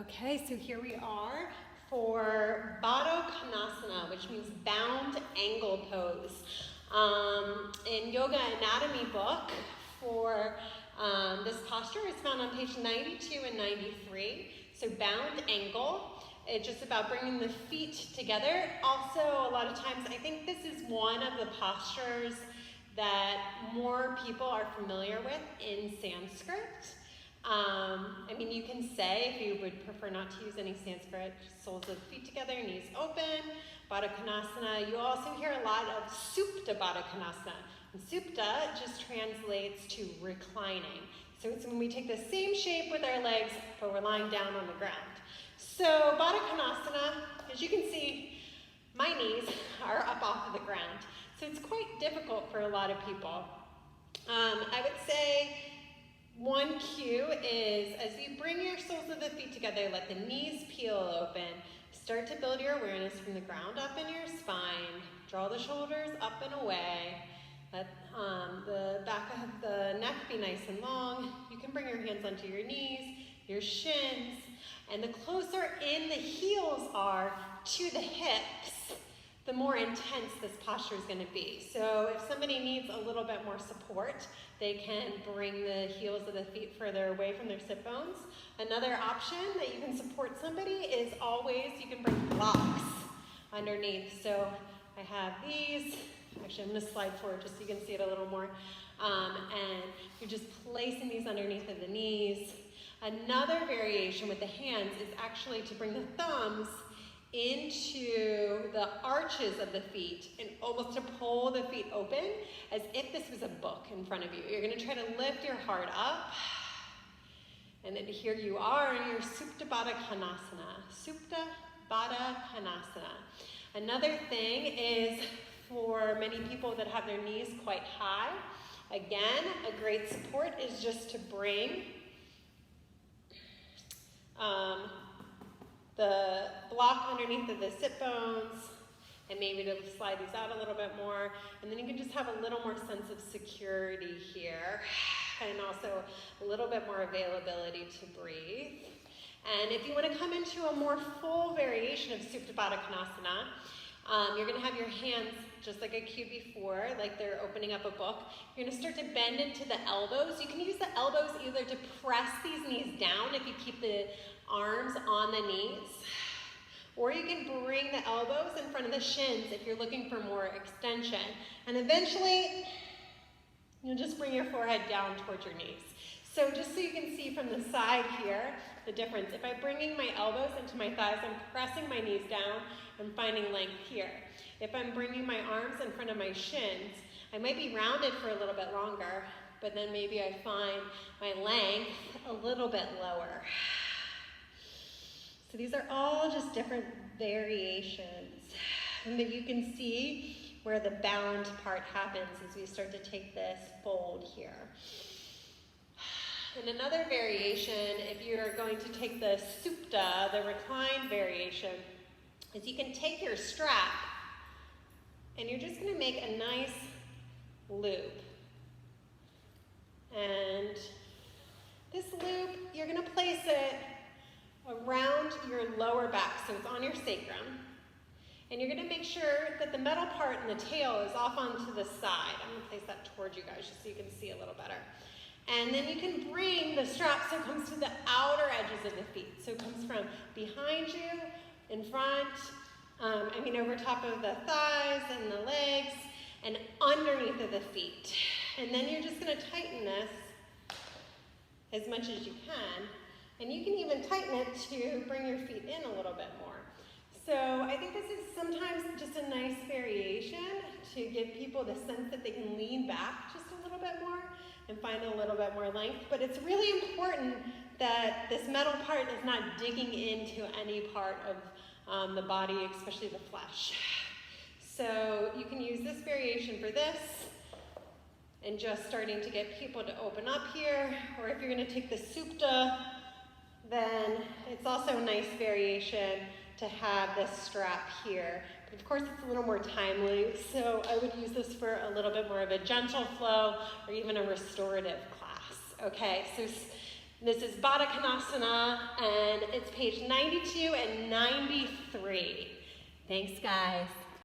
Okay, so here we are for Baddha Konasana, which means bound angle pose. In Yoga Anatomy book for this posture is found on page 92 and 93. So bound angle, it's just about bringing the feet together. Also, a lot of times, I think this is one of the postures that more people are familiar with in Sanskrit. I mean, you can say, if you would prefer not to use any Sanskrit, soles of the feet together, knees open, Baddha Konasana. You also hear a lot of Supta Baddha Konasana. And Supta just translates to reclining. So it's when we take the same shape with our legs, but we're lying down on the ground. So Baddha Konasana, as you can see, my knees are up off of the ground. So it's quite difficult for a lot of people. I would say one cue is as you bring your soles of the feet together, let the knees peel open. Start to build your awareness from the ground up in your spine. Draw the shoulders up and away. Let the back of the neck be nice and long. You can bring your hands onto your knees, your shins, and the closer in the heels are to the hips, the more intense this posture is going to be. So if somebody needs a little bit more support, they can bring the heels of the feet further away from their sit bones. Another option that you can support somebody is always, you can bring blocks underneath. So I have these. Actually, I'm going to slide forward just so you can see it a little more. And you're just placing these underneath of the knees. Another variation with the hands is actually to bring the thumbs into the arches of the feet and almost to pull the feet open as if this was a book in front of you. You're going to try to lift your heart up. And then here you are in your Supta Baddha Konasana. Supta Baddha Konasana. Another thing is for many people that have their knees quite high, again, a great support is just to bring the block underneath of the sit bones, and maybe to slide these out a little bit more, and then you can just have a little more sense of security here, and also a little bit more availability to breathe. And if you want to come into a more full variation of Supta Baddha Konasana, you're going to have your hands just like I cued before, like they're opening up a book. You're going to start to bend into the elbows. You can use the elbows either to press these knees down if you keep the arms on the knees, or you can bring the elbows in front of the shins if you're looking for more extension. And eventually, you'll just bring your forehead down towards your knees. So just so you can see from the side here, the difference. If I'm bringing my elbows into my thighs, I'm pressing my knees down and finding length here. If I'm bringing my arms in front of my shins, I might be rounded for a little bit longer, but then maybe I find my length a little bit lower. So these are all just different variations. And that you can see where the bound part happens as we start to take this fold here. And another variation, if you're going to take the Supta, the reclined variation, is you can take your strap and you're just going to make a nice loop. And this loop, you're going to place it around your lower back, so it's on your sacrum. And you're going to make sure that the metal part and the tail is off onto the side. I'm going to place that towards you guys just so you can see a little better. And then you can bring the strap so it comes to the outer edges of the feet. So it comes from behind you, in front, over top of the thighs and the legs, and underneath of the feet. And then you're just going to tighten this as much as you can. And you can even tighten it to bring your feet in a little bit more. So I think this is sometimes just a nice variation to give people the sense that they can lean back just a little bit more and find a little bit more length. But it's really important that this metal part is not digging into any part of the body, especially the flesh. So you can use this variation for this and just starting to get people to open up here. Or if you're going to take the Supta, then it's also a nice variation to have this strap here. But of course, it's a little more timely, so I would use this for a little bit more of a gentle flow or even a restorative class. Okay, so This is Baddha Konasana, and it's page 92 and 93. Thanks, guys.